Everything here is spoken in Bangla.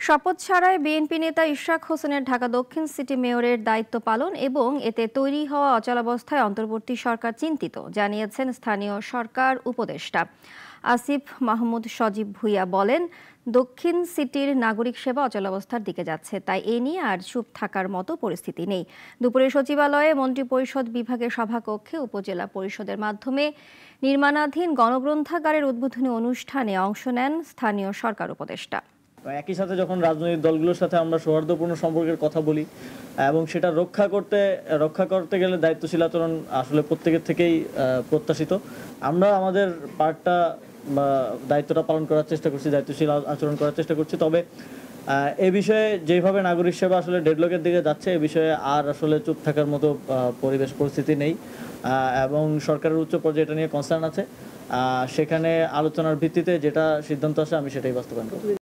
শপথ ছাড়াই বিএনপি নেতা ইশরাক হোসেনের ঢাকা দক্ষিণ সিটি মেয়রের দায়িত্ব পালন এবং এতে তৈরি হওয়া অচলাবস্থায় অন্তর্বর্তী সরকার চিন্তিত জানিয়েছেন স্থানীয় সরকার উপদেষ্টা আসিফ মাহমুদ সজীব ভুঁইয়া বলেন, দক্ষিণ সিটির নাগরিক সেবা অচলাবস্থার দিকে যাচ্ছে, তাই এ নিয়ে আর চুপ থাকার মতো পরিস্থিতি নেই। দুপুরে সচিবালয়ে মন্ত্রিপরিষদ বিভাগের সভাকক্ষে উপজেলা পরিষদের মাধ্যমে নির্মাণাধীন গণগ্রন্থাগারের উদ্বোধনী অনুষ্ঠানে অংশ নেন স্থানীয় সরকার উপদেষ্টা। একই সাথে যখন রাজনৈতিক দলগুলোর সাথে আমরা সৌহার্দ্যপূর্ণ সম্পর্কের কথা বলি এবং সেটা রক্ষা করতে গেলে দায়িত্বশীল আচরণ আসলে প্রত্যেকের থেকেই প্রত্যাশিত। আমরা আমাদের পার্টটা বা দায়িত্বটা পালন করার চেষ্টা করছি, দায়িত্বশীল আচরণ করার চেষ্টা করছি। তবে এ বিষয়ে যেভাবে নাগরিক সেবা আসলে ডেডলকের দিকে যাচ্ছে, এ বিষয়ে আর আসলে চুপ থাকার মতো পরিবেশ পরিস্থিতি নেই এবং সরকারের উচ্চ পর্যায়ে এটা নিয়ে কনসার্ন আছে। সেখানে আলোচনার ভিত্তিতে যেটা সিদ্ধান্ত আসে আমি সেটাই বাস্তবায়ন করব।